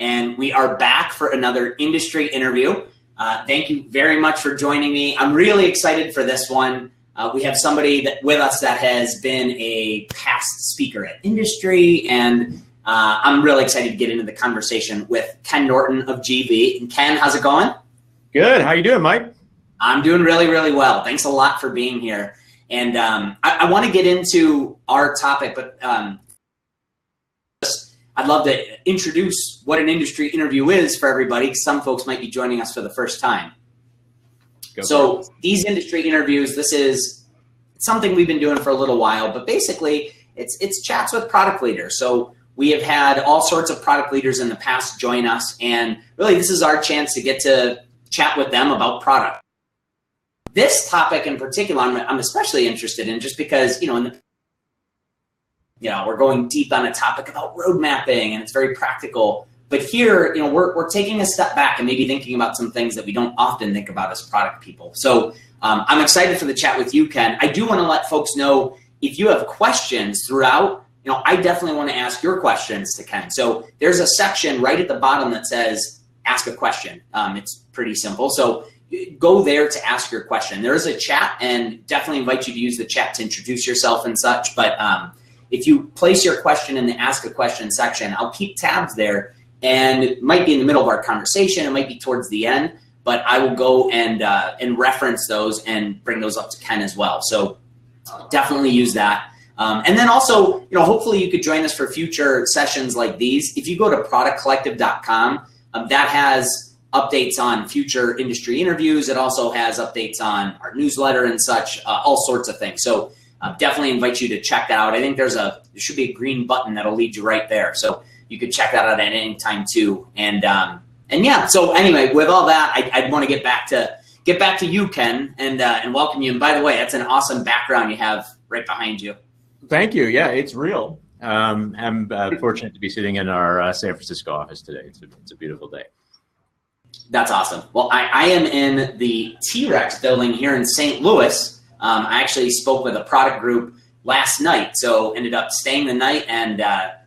And we are back for another industry interview. Thank you very much for joining me. I'm really excited for this one. We have somebody with us that has been a past speaker at industry, and I'm really excited to get into the conversation with Ken Norton of GV. And Ken, how's it going? Good. How you doing, Mike? I'm doing really, really well. Thanks a lot for being here. And I want to get into our topic, but I'd love to introduce what an industry interview is for everybody, because some folks might be joining us for the first time. So these industry interviews, this is something we've been doing for a little while, but basically it's chats with product leaders. So we have had all sorts of product leaders in the past join us, and really this is our chance to get to chat with them about product. This topic in particular, I'm especially interested in, just because, we're going deep on a topic about road mapping, and it's very practical. But here, we're taking a step back and maybe thinking about some things that we don't often think about as product people. So I'm excited for the chat with you, Ken. I do want to let folks know, if you have questions throughout, I definitely want to ask your questions to Ken. So there's a section right at the bottom that says ask a question. It's pretty simple. So go there to ask your question. There is a chat, and definitely invite you to use the chat to introduce yourself and such. But if you place your question in the ask a question section, I'll keep tabs there, and it might be in the middle of our conversation. It might be towards the end, but I will go and reference those and bring those up to Ken as well. So definitely use that. And then also, hopefully you could join us for future sessions like these. If you go to productcollective.com, that has updates on future industry interviews. It also has updates on our newsletter and such, all sorts of things. So definitely invite you to check that out. I think there should be a green button that'll lead you right there. So you could check that out at any time too. And yeah, so anyway, with all that, I'd want to get back to you, Ken, and welcome you. And by the way, that's an awesome background you have right behind you. Thank you. Yeah, it's real. I'm fortunate to be sitting in our San Francisco office today. It's a beautiful day. That's awesome. Well, I am in the T-Rex building here in St. Louis. I actually spoke with a product group last night, so ended up staying the night. And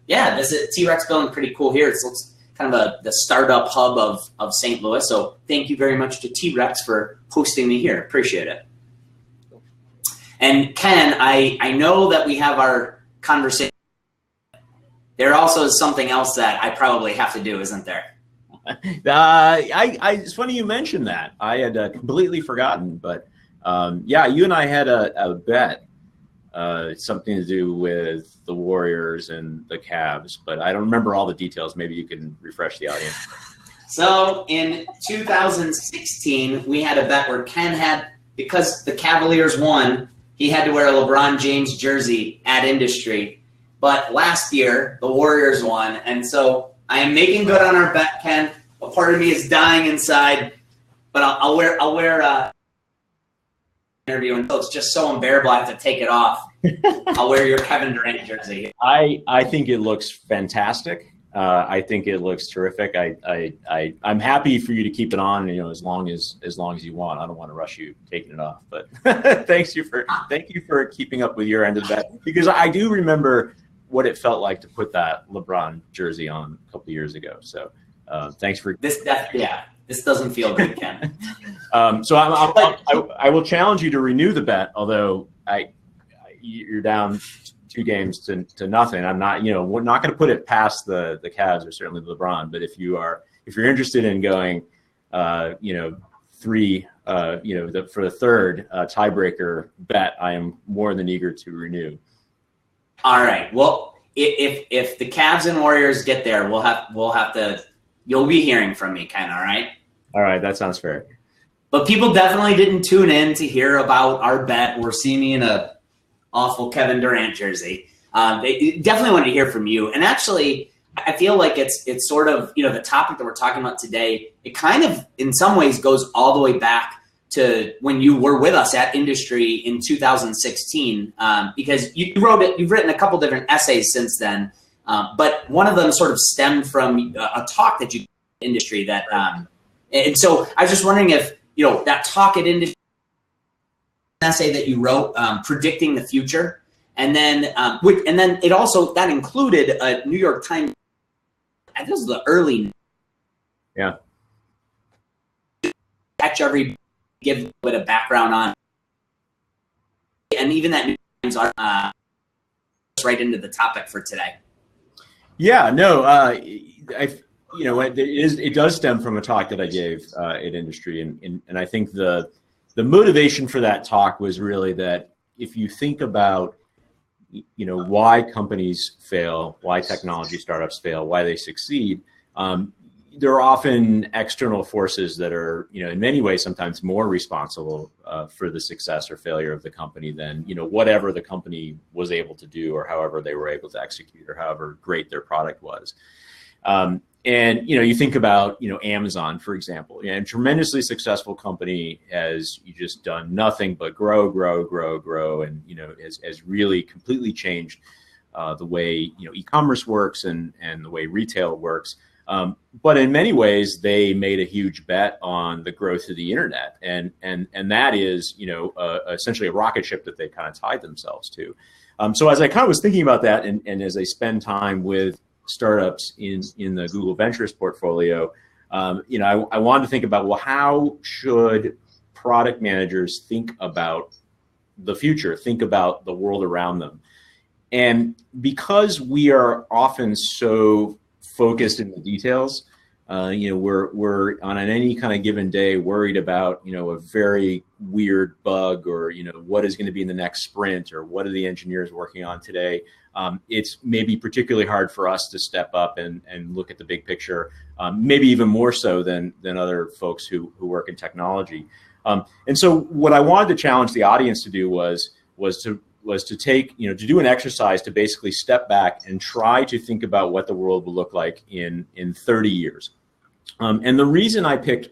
yeah, this is T-Rex building, pretty cool here. It's kind of the startup hub of St. Louis. So thank you very much to T-Rex for hosting me here. Appreciate it. And Ken, I know that we have our conversation. There also is something else that I probably have to do, isn't there? It's funny you mentioned that. I had completely forgotten, but yeah, you and I had a bet, something to do with the Warriors and the Cavs, but I don't remember all the details. Maybe you can refresh the audience. So in 2016, we had a bet where Ken had, because the Cavaliers won, he had to wear a LeBron James jersey at industry. But last year, the Warriors won, and so I am making good on our bet, Ken. A part of me is dying inside, but I'll wear interview until it's just so unbearable I have to take it off. I'll wear your Kevin Durant jersey. I think it looks fantastic. I think it looks terrific. I'm happy for you to keep it on, as long as you want. I don't want to rush you taking it off, but thank you for keeping up with your end of that, because I do remember what it felt like to put that LeBron jersey on a couple of years ago. So thanks for this. This doesn't feel good, Ken. So I will challenge you to renew the bet, although you're down 2 games to nothing. I'm not, we're not going to put it past the Cavs or certainly LeBron. But if you're interested in going, 3, for the third tiebreaker bet, I am more than eager to renew. All right. Well, if the Cavs and Warriors get there, we'll have to. You'll be hearing from me, Ken. All right. All right. That sounds fair. But people definitely didn't tune in to hear about our bet or see me in a awful Kevin Durant jersey. They definitely wanted to hear from you. And actually, I feel like it's sort of, the topic that we're talking about today, it kind of in some ways goes all the way back to when you were with us at industry in 2016, because you've written a couple different essays since then. But one of them sort of stemmed from a talk that you did at industry that, and so I was just wondering if, that talk at industry, essay that you wrote, predicting the future, and then it also, that included a New York Times this is the early. Yeah. Catch give a bit of background on, and even that right into the topic for today. Yeah, no, it does stem from a talk that I gave at Industry, and I think the motivation for that talk was really that if you think about, why companies fail, why technology startups fail, why they succeed, there are often external forces that are, in many ways, sometimes more responsible for the success or failure of the company than, whatever the company was able to do or however they were able to execute or however great their product was. And, you think about, Amazon, for example, a tremendously successful company has just done nothing but grow, and, has really completely changed the way, e-commerce works and the way retail works. But in many ways, they made a huge bet on the growth of the internet, and that is, essentially a rocket ship that they kind of tied themselves to. So as I kind of was thinking about that, and as I spend time with startups in the Google Ventures portfolio, I wanted to think about, well, how should product managers think about the future, think about the world around them? And because we are often so focused in the details, we're on any kind of given day worried about, a very weird bug, or, what is going to be in the next sprint, or what are the engineers working on today. It's maybe particularly hard for us to step up and look at the big picture, maybe even more so than other folks who work in technology. And so what I wanted to challenge the audience to do was to take, to do an exercise to basically step back and try to think about what the world will look like in 30 years. And the reason I picked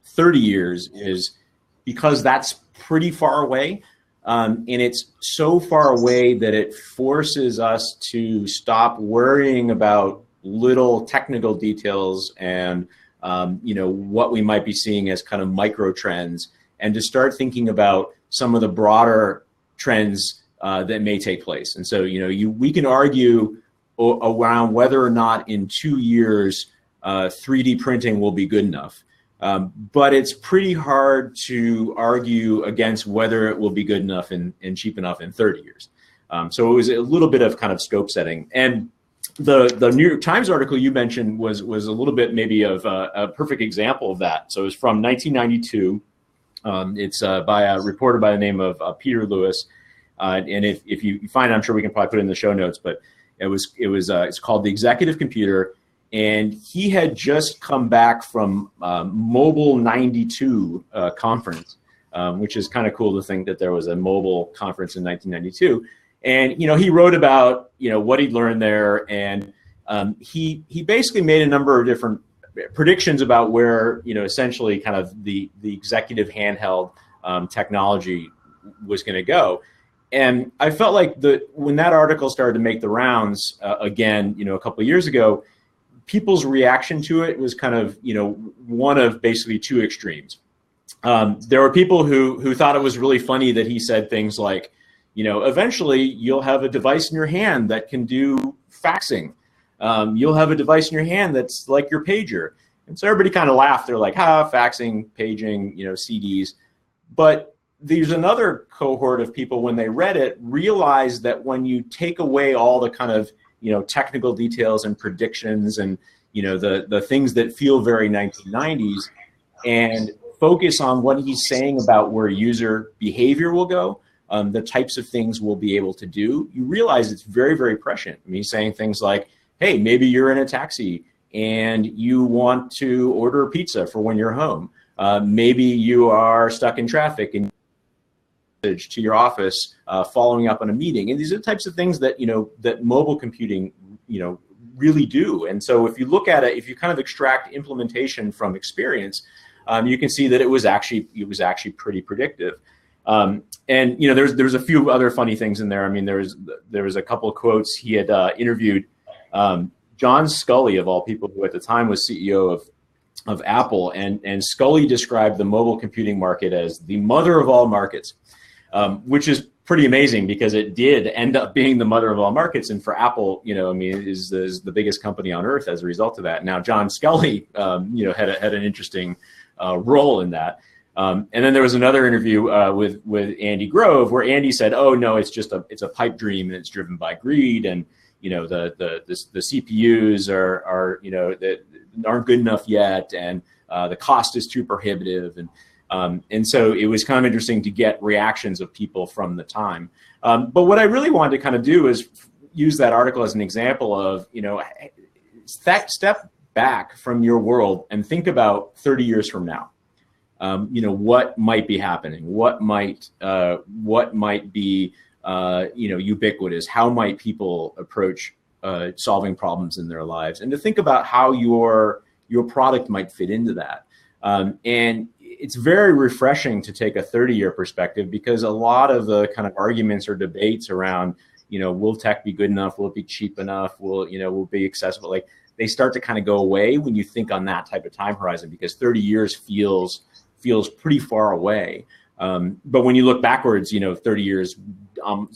30 years is because that's pretty far away. And it's so far away that it forces us to stop worrying about little technical details and, what we might be seeing as kind of micro trends, and to start thinking about some of the broader trends that may take place. And so, we can argue around whether or not in 2 years 3D printing will be good enough. But it's pretty hard to argue against whether it will be good enough and cheap enough in 30 years. So it was a little bit of kind of scope setting. And the New York Times article you mentioned was a little bit maybe of a perfect example of that. So it was from 1992. It's by a reporter by the name of Peter Lewis. And if you find it, I'm sure we can probably put it in the show notes, but it's called The Executive Computer. And he had just come back from Mobile 92 conference, which is kind of cool to think that there was a mobile conference in 1992. And, he wrote about, what he'd learned there. And he basically made a number of different predictions about where, essentially kind of the executive handheld technology was going to go. And I felt like when that article started to make the rounds again, a couple of years ago, people's reaction to it was kind of, one of basically two extremes. There were people who thought it was really funny that he said things like, eventually you'll have a device in your hand that can do faxing. You'll have a device in your hand that's like your pager. And so everybody kind of laughed. They're like, faxing, paging, CDs. But there's another cohort of people, when they read it, realized that when you take away all the kind of technical details and predictions and, the things that feel very 1990s, and focus on what he's saying about where user behavior will go, the types of things we'll be able to do, you realize it's very, very prescient. I mean, he's saying things like, hey, maybe you're in a taxi and you want to order a pizza for when you're home. Maybe you are stuck in traffic and to your office, following up on a meeting. And these are the types of things that, that mobile computing, really do. And so if you look at it, if you kind of extract implementation from experience, you can see that it was actually pretty predictive. And, there's a few other funny things in there. I mean, there was a couple of quotes. He had interviewed John Sculley, of all people, who at the time was CEO of Apple. And Sculley described the mobile computing market as the mother of all markets. Which is pretty amazing because it did end up being the mother of all markets. And for Apple, I mean, is the biggest company on earth as a result of that. Now, John Scully, had an interesting role in that. And then there was another interview with Andy Grove where Andy said, "Oh no, it's a pipe dream and it's driven by greed, and the CPUs aren't good enough yet, and the cost is too prohibitive." And so it was kind of interesting to get reactions of people from the time. But what I really wanted to kind of do is use that article as an example of step back from your world and think about 30 years from now. What might be happening? What might be ubiquitous? How might people approach solving problems in their lives? And to think about how your product might fit into that. And it's very refreshing to take a 30-year perspective, because a lot of the kind of arguments or debates around, will tech be good enough? Will it be cheap enough? Will it be accessible? Like, they start to kind of go away when you think on that type of time horizon, because 30 years feels pretty far away. But when you look backwards, 30 years,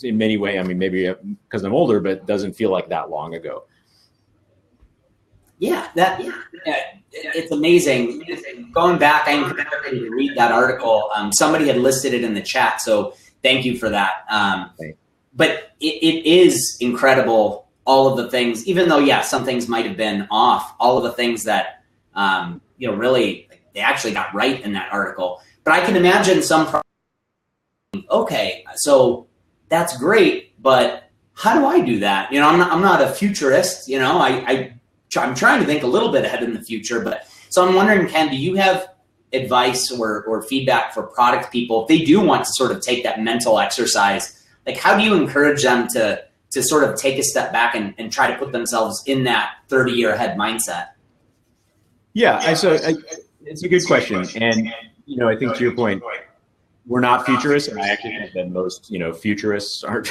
in many ways, I mean, maybe because I'm older, but it doesn't feel like that long ago. Yeah, it's amazing. Going back, I encourage you to read that article. Somebody had listed it in the chat, so thank you for that. But it is incredible, all of the things, even though, some things might have been off, all of the things that, really, they actually got right in that article. But I can imagine okay, so that's great, but how do I do that? I'm not a futurist, I'm trying to think a little bit ahead in the future, but so I'm wondering, Ken, do you have advice or feedback for product people if they do want to sort of take that mental exercise? Like, how do you encourage them to sort of take a step back and try to put themselves in that 30-year ahead mindset? Yeah, so it's a good question. And, I think to your point, we're not futurists, and I actually think that most, futurists aren't,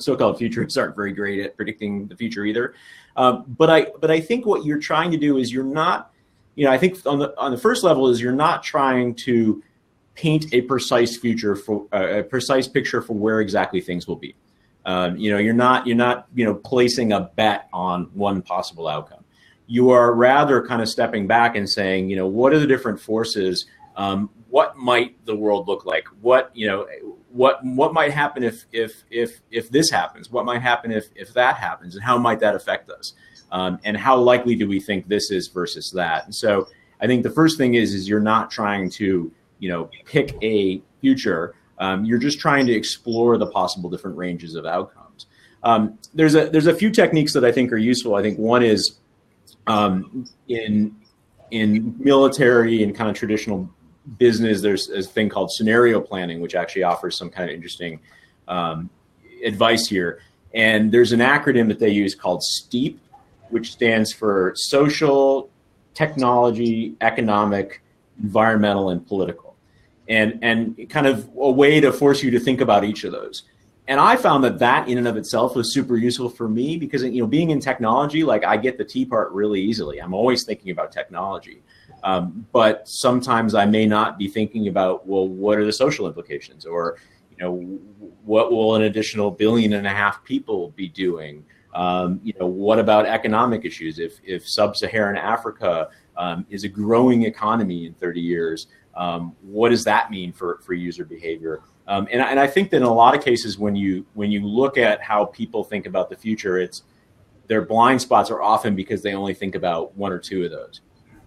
so-called futurists aren't very great at predicting the future either. But I think what you're trying to do is you're not, I think on the first level is you're not trying to paint a precise future for a precise picture for where exactly things will be. You're not placing a bet on one possible outcome. You are rather kind of stepping back and saying, what are the different forces? What might the world look like? What might happen if this happens? What might happen if that happens? And how might that affect us? And how likely do we think this is versus that? And so I think the first thing is you're not trying to, pick a future. You're just trying to explore the possible different ranges of outcomes. There's a few techniques that I think are useful. I think one is in military and kind of traditional business, there's a thing called scenario planning, which actually offers some kind of interesting advice here. And there's an acronym that they use called STEEP, which stands for social, technology, economic, environmental, and political. And kind of a way to force you to think about each of those. And I found that in and of itself was super useful for me because, being in technology, like, I get the T part really easily. I'm always thinking about technology. But sometimes I may not be thinking about, well, what are the social implications? Or, what will an additional 1.5 billion people be doing? What about economic issues? If sub-Saharan Africa is a growing economy in 30 years, what does that mean for user behavior? And I think that in a lot of cases, when you look at how people think about the future, their blind spots are often because they only think about one or two of those.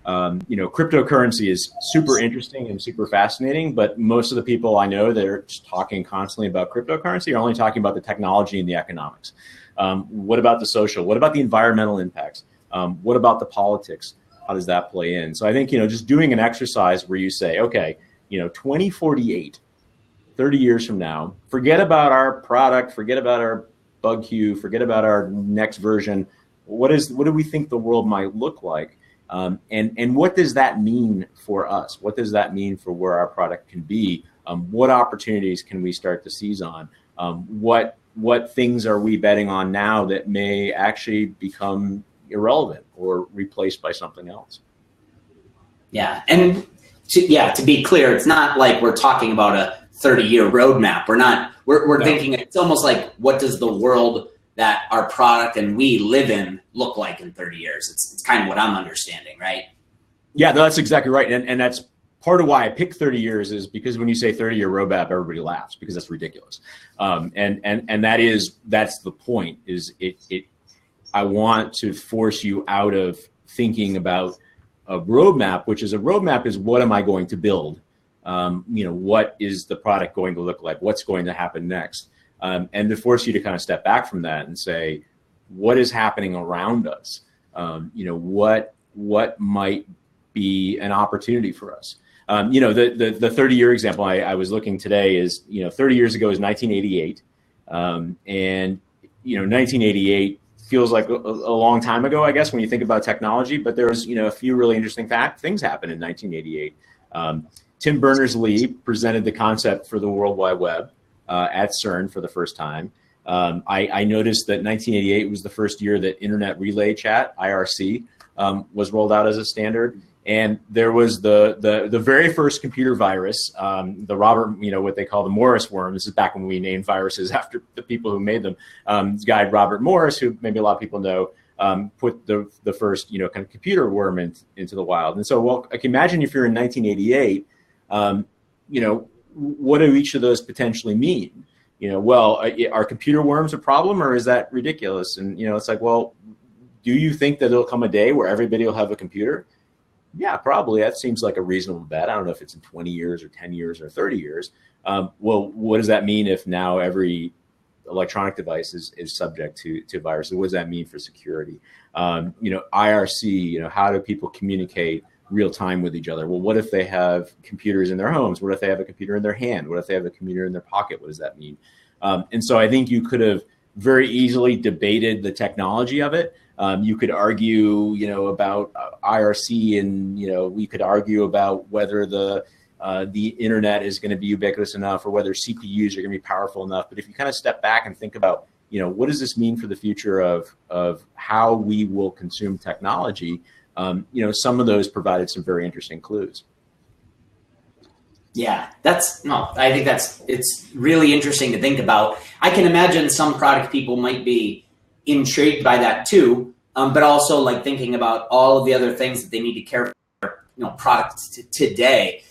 Cryptocurrency is super interesting and super fascinating, but most of the people I know that are just talking constantly about cryptocurrency are only talking about the technology and the economics. What about the social? What about the environmental impacts? What about the politics? How does that play in? So I think, just doing an exercise where you say, okay, 2048, 30 years from now, forget about our product, forget about our bug queue, forget about our next version. What do we think the world might look like? And what does that mean for us? What does that mean for where our product can be? What opportunities can we start to seize on? What things are we betting on now that may actually become irrelevant or replaced by something else? Yeah, and to be clear, it's not like we're talking about a 30-year roadmap. We're we're thinking it's almost like, what does the world that our product and we live in look like in 30 years? It's kind of what I'm understanding, right? Yeah, no, that's exactly right. And that's part of why I picked 30 years is because when you say 30-year roadmap, everybody laughs because that's ridiculous. And that's the point is I want to force you out of thinking about a roadmap, which is a roadmap is what am I going to build? What is the product going to look like? What's going to happen next? And to force you to kind of step back from that and say, what is happening around us? What might be an opportunity for us? The 30-year example I was looking today is, 30 years ago is 1988. 1988 feels like a long time ago, I guess, when you think about technology, but there was, a few really interesting things happened in 1988. Tim Berners-Lee presented the concept for the World Wide Web at CERN for the first time. I noticed that 1988 was the first year that Internet Relay Chat, IRC, was rolled out as a standard. And there was the very first computer virus, the Robert, what they call the Morris worm. This is back when we named viruses after the people who made them. This guy, Robert Morris, who maybe a lot of people know, put the first, kind of computer worm into the wild. And so, I can imagine if you're in 1988, what do each of those potentially mean? Are computer worms a problem or is that ridiculous? And, it's like, well, do you think that there'll come a day where everybody will have a computer? Yeah, probably. That seems like a reasonable bet. I don't know if it's in 20 years or 10 years or 30 years. Well, what does that mean if now every electronic device is subject to viruses? What does that mean for security? IRC, how do people communicate real time with each other? Well, what if they have computers in their homes? What if they have a computer in their hand? What if they have a computer in their pocket? What does that mean? And so I think you could have very easily debated the technology of it. You could argue, about IRC, and we could argue about whether the internet is going to be ubiquitous enough, or whether CPUs are going to be powerful enough. But if you kind of step back and think about, what does this mean for the future of how we will consume technology? Some of those provided some very interesting clues. Yeah, I think it's really interesting to think about. I can imagine some product people might be intrigued by that too, but also like thinking about all of the other things that they need to care for, products today.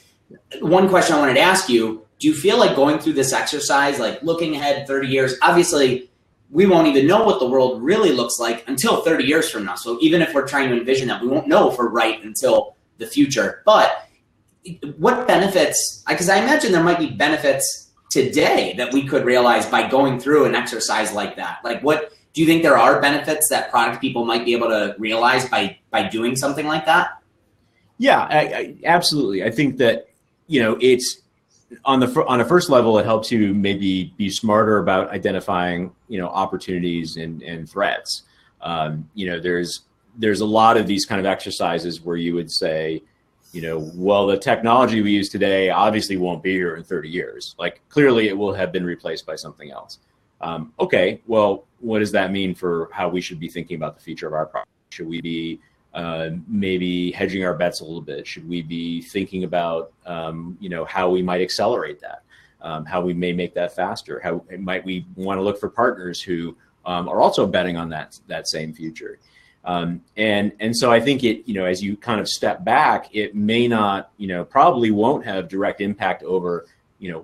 One question I wanted to ask you, do you feel like going through this exercise, like looking ahead 30 years, obviously we won't even know what the world really looks like until 30 years from now. So even if we're trying to envision that, we won't know if we're right until the future. But what benefits, because I imagine there might be benefits today that we could realize by going through an exercise like that. Like what, do you think there are benefits that product people might be able to realize by doing something like that? Yeah, I absolutely. I think that, it's on a first level, it helps you maybe be smarter about identifying, opportunities and threats. There's a lot of these kind of exercises where you would say, the technology we use today obviously won't be here in 30 years. Like clearly it will have been replaced by something else. Okay, well, what does that mean for how we should be thinking about the future of our product? Should we be maybe hedging our bets a little bit? Should we be thinking about, how we might accelerate that, how we may make that faster? How might we want to look for partners who are also betting on that same future? And so I think as you kind of step back, it may not, probably won't have direct impact over,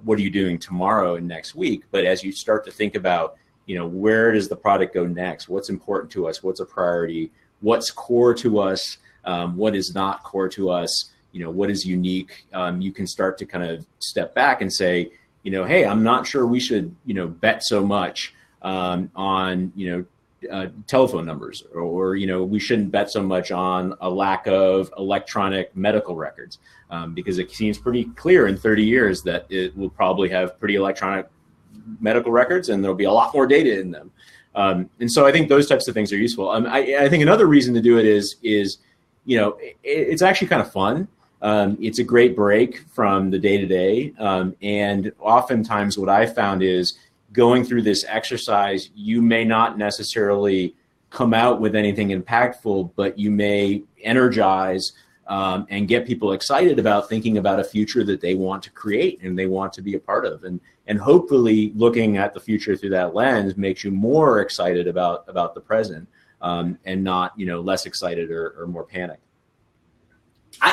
what are you doing tomorrow and next week? But as you start to think about, where does the product go next? What's important to us? What's a priority? What's core to us? What is not core to us? What is unique? You can start to kind of step back and say, hey, I'm not sure we should, bet so much on, telephone numbers, or we shouldn't bet so much on a lack of electronic medical records, because it seems pretty clear in 30 years that it will probably have pretty electronic medical records, and there'll be a lot more data in them. And so I think those types of things are useful. I think another reason to do it is it's actually kind of fun. It's a great break from the day-to-day, and oftentimes what I found is going through this exercise, you may not necessarily come out with anything impactful, but you may energize and get people excited about thinking about a future that they want to create and they want to be a part of. And And hopefully looking at the future through that lens makes you more excited about the present, and not, less excited or more panicked.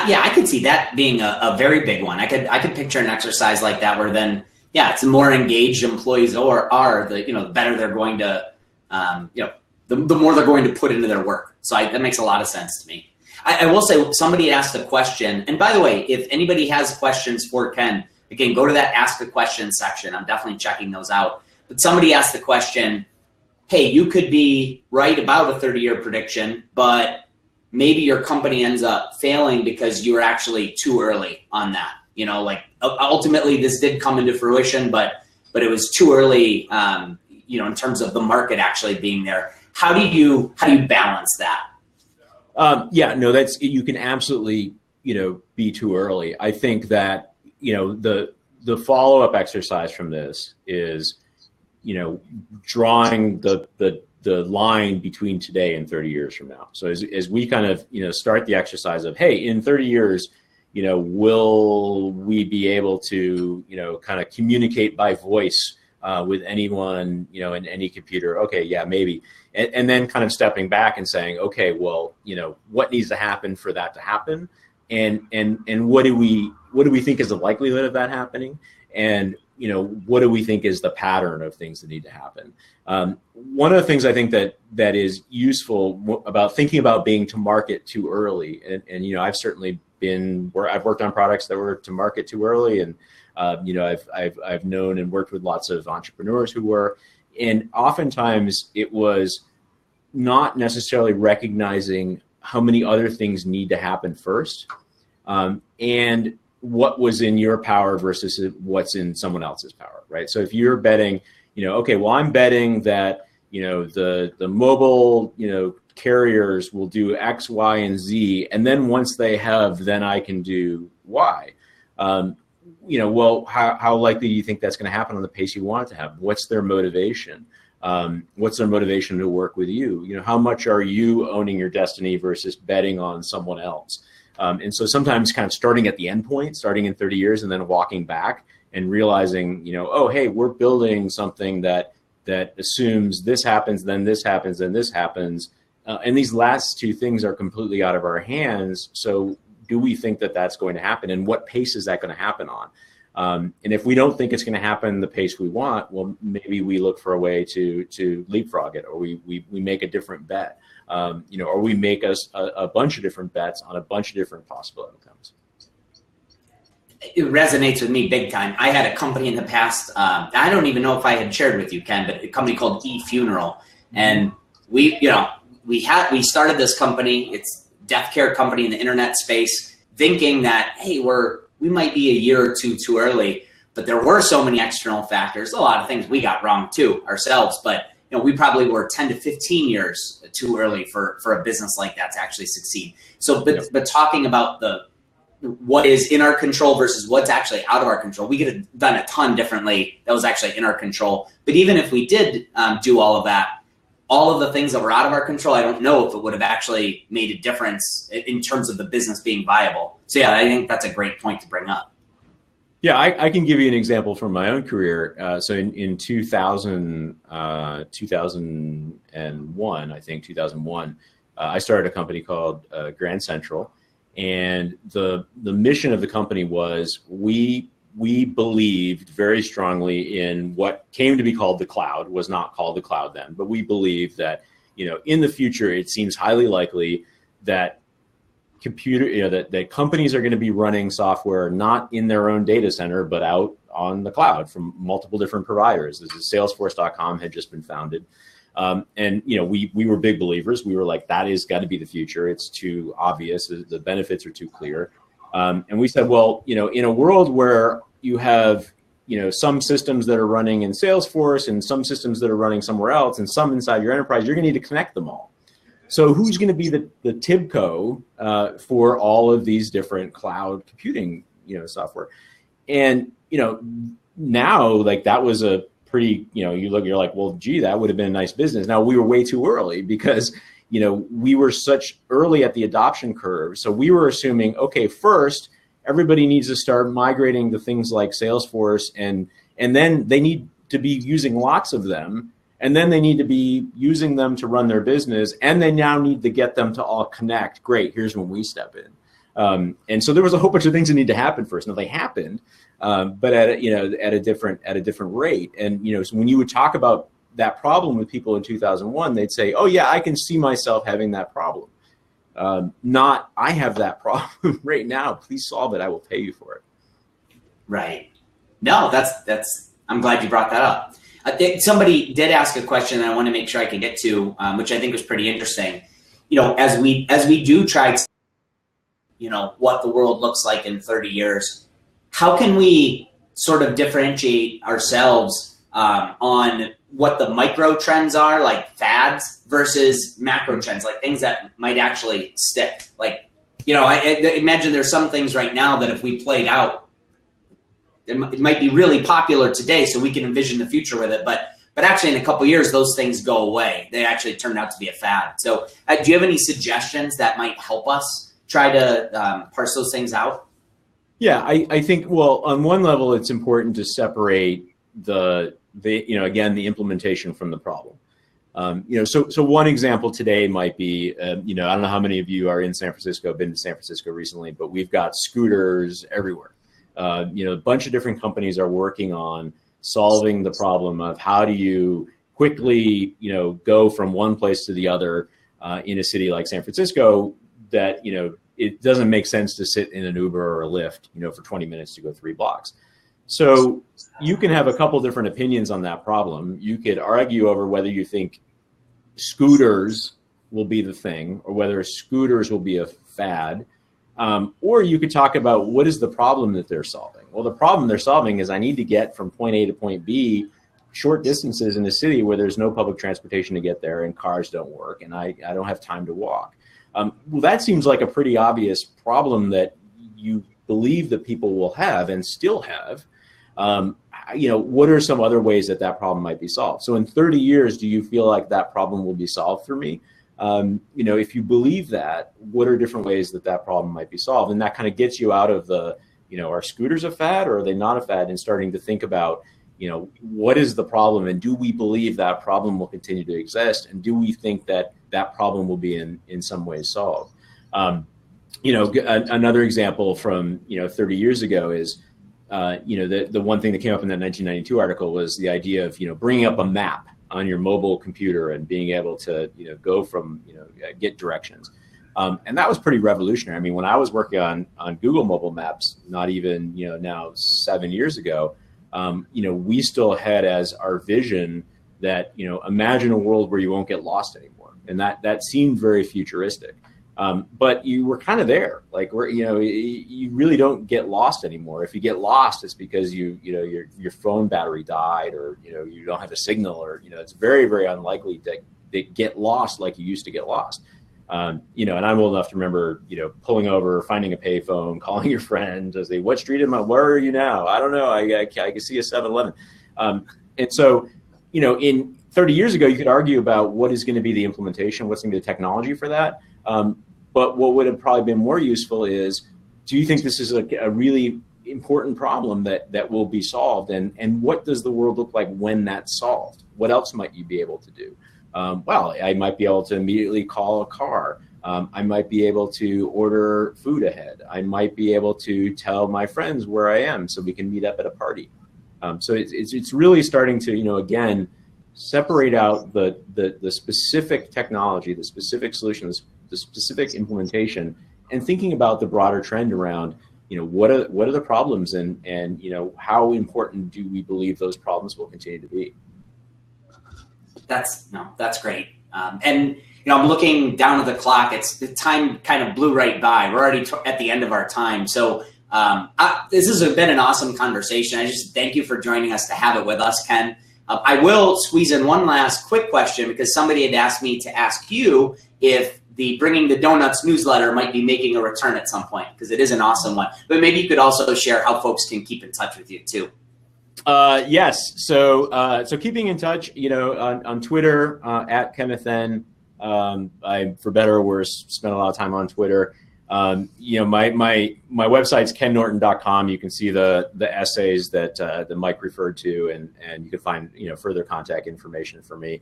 Yeah, I could see that being a very big one. I could picture an exercise like that where then, yeah, it's the more engaged employees are, the better they're going to, the more they're going to put into their work. So that makes a lot of sense to me. I will say, somebody asked a question, and by the way, if anybody has questions for Ken, again, go to that Ask a Question section. I'm definitely checking those out. But somebody asked the question, hey, you could be right about a 30-year prediction, but maybe your company ends up failing because you were actually too early on that. Ultimately this did come into fruition, but it was too early, in terms of the market actually being there. How do you balance that? You can absolutely, be too early. I think that, the follow-up exercise from this is, drawing the line between today and 30 years from now. So as we kind of, start the exercise of, hey, in 30 years, will we be able to, kind of communicate by voice with anyone, in any computer? Okay, yeah, maybe. And then kind of stepping back and saying, okay, well, what needs to happen for that to happen? And what do we think is the likelihood of that happening? And, what do we think is the pattern of things that need to happen? One of the things I think that is useful about thinking about being to market too early, and I've certainly I've worked on products that were to market too early, and I've known and worked with lots of entrepreneurs who were, and oftentimes it was not necessarily recognizing how many other things need to happen first, and what was in your power versus what's in someone else's power, right? So if you're betting, okay, well, I'm betting that, the mobile, carriers will do X, Y, and Z, and then once they have, then I can do Y. Well, how likely do you think that's going to happen on the pace you want it to happen? What's their motivation? What's their motivation to work with you? How much are you owning your destiny versus betting on someone else? And so sometimes kind of starting at the end point, starting in 30 years and then walking back and realizing, oh, hey, we're building something that assumes this happens, then this happens, then this happens. And these last two things are completely out of our hands. So do we think that that's going to happen? And what pace is that going to happen on? And if we don't think it's going to happen the pace we want, well, maybe we look for a way to leapfrog it, or we make a different bet. Or we make a bunch of different bets on a bunch of different possible outcomes. It resonates with me big time. I had a company in the past, I don't even know if I had shared with you, Ken, but a company called eFuneral. And we started this company, it's a death care company in the internet space, thinking that, hey, we might be a year or two too early, but there were so many external factors, a lot of things we got wrong too ourselves, but we probably were 10 to 15 years too early for a business like that to actually succeed. So, but talking about what is in our control versus what's actually out of our control, we could have done a ton differently that was actually in our control. But even if we did do all of that, all of the things that were out of our control, I don't know if it would have actually made a difference in terms of the business being viable. So yeah, I think that's a great point to bring up. Yeah, I can give you an example from my own career. So in 2001, I think 2001, I started a company called Grand Central, and the mission of the company was we believed very strongly in what came to be called the cloud. Was not called the cloud then, but we believed that in the future it seems highly likely that that companies are going to be running software not in their own data center, but out on the cloud from multiple different providers. This is Salesforce.com had just been founded. And we were big believers. We were like, that is got to be the future. It's too obvious. The benefits are too clear. And we said, well, in a world where you have, some systems that are running in Salesforce and some systems that are running somewhere else and some inside your enterprise, you're going to need to connect them all. So who's going to be the TIBCO for all of these different cloud computing, software? And, now like that was a pretty, you're like, well, gee, that would have been a nice business. Now we were way too early because, we were such early at the adoption curve. So we were assuming, okay, first everybody needs to start migrating to things like Salesforce and and then they need to be using lots of them, and then they need to be using them to run their business, and they now need to get them to all connect. Great, here's when we step in. And so there was a whole bunch of things that need to happen first. Now they happened, but at a different rate. And so when you would talk about that problem with people in 2001, they'd say, "Oh yeah, I can see myself having that problem." Not, "I have that problem right now. Please solve it. I will pay you for it." Right. No, that's. I'm glad you brought that up. I think somebody did ask a question that I want to make sure I can get to, which I think was pretty interesting. As we do try to, what the world looks like in 30 years, how can we sort of differentiate ourselves on what the micro trends are, like fads, versus macro trends, like things that might actually stick? Like, I imagine there's some things right now that if we played out, it might be really popular today, so we can envision the future with it. But actually, in a couple of years, those things go away. They actually turn out to be a fad. So do you have any suggestions that might help us try to parse those things out? Yeah, I think, well, on one level, it's important to separate the implementation from the problem. So one example today might be, I don't know how many of you are in San Francisco, been to San Francisco recently, but we've got scooters everywhere. A bunch of different companies are working on solving the problem of how do you quickly, go from one place to the other in a city like San Francisco that, it doesn't make sense to sit in an Uber or a Lyft, for 20 minutes to go 3 blocks. So you can have a couple different opinions on that problem. You could argue over whether you think scooters will be the thing or whether scooters will be a fad. Or you could talk about what is the problem that they're solving. Well, the problem they're solving is I need to get from point A to point B short distances in a city where there's no public transportation to get there and cars don't work and I don't have time to walk. Well, that seems like a pretty obvious problem that you believe that people will have and still have. What are some other ways that problem might be solved? So in 30 years, do you feel like that problem will be solved for me? If you believe that, what are different ways that problem might be solved? And that kind of gets you out of the, are scooters a fad or are they not a fad? And starting to think about, what is the problem? And do we believe that problem will continue to exist? And do we think that problem will be in some ways solved? Another example from, 30 years ago is, the one thing that came up in that 1992 article was the idea of, bringing up a map on your mobile computer and being able to, go from, get directions. And that was pretty revolutionary. I mean, when I was working on Google mobile maps, not even, now 7 years ago, we still had as our vision that, imagine a world where you won't get lost anymore. And that seemed very futuristic. But you were kind of there, like you really don't get lost anymore. If you get lost, it's because your phone battery died, or you don't have a signal, or it's very, very unlikely that get lost like you used to get lost. And I'm old enough to remember pulling over, finding a payphone, calling your friend to say, "What street am I? Where are you now? I don't know. I can see a 7-Eleven." And so in 30 years ago, you could argue about what is going to be the implementation, what's going to be the technology for that. But what would have probably been more useful is, do you think this is a really important problem that will be solved? And what does the world look like when that's solved? What else might you be able to do? Well, I might be able to immediately call a car. I might be able to order food ahead. I might be able to tell my friends where I am so we can meet up at a party. So it's really starting to, again, separate out the specific technology, the specific solutions, the specific implementation, and thinking about the broader trend around, what are the problems and how important do we believe those problems will continue to be? That's great. And I'm looking down at the clock. The time kind of blew right by. We're already at the end of our time. So this has been an awesome conversation. I just thank you for joining us to have it with us, Ken. I will squeeze in one last quick question, because somebody had asked me to ask you if the Bringing the Donuts newsletter might be making a return at some point, because it is an awesome one. But maybe you could also share how folks can keep in touch with you too. Yes. So keeping in touch, on Twitter, at Kenneth N. I, for better or worse, spent a lot of time on Twitter. You know, my website's kennorton.com. You can see the essays that Mike referred to, and you can find, you know, further contact information for me.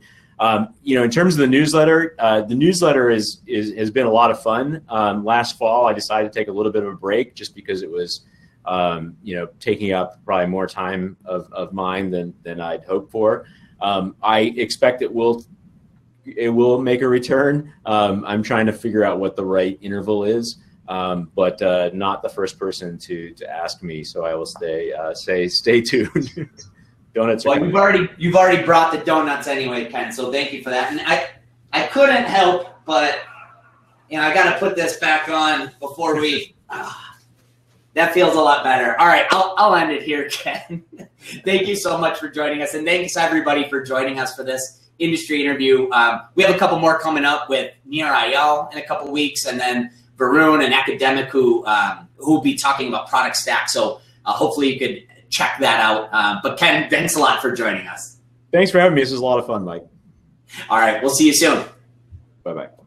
You know, in terms of the newsletter has been a lot of fun. Last fall, I decided to take a little bit of a break just because it was, you know, taking up probably more time of mine than I'd hoped for. I expect it will make a return. I'm trying to figure out what the right interval is, but not the first person to ask me. So I will stay tuned. Donuts. Well, you've already brought the donuts anyway, Ken. So thank you for that. And I couldn't help, but you know, I got to put this back on before we. That feels a lot better. All right, I'll end it here, Ken. Thank you so much for joining us, and thanks everybody for joining us for this industry interview. We have a couple more coming up with Nir Ayal in a couple weeks, and then Varun, an academic who will be talking about product stack. So hopefully you could check that out. But Ken, thanks a lot for joining us. Thanks for having me. This was a lot of fun, Mike. All right, we'll see you soon. Bye-bye.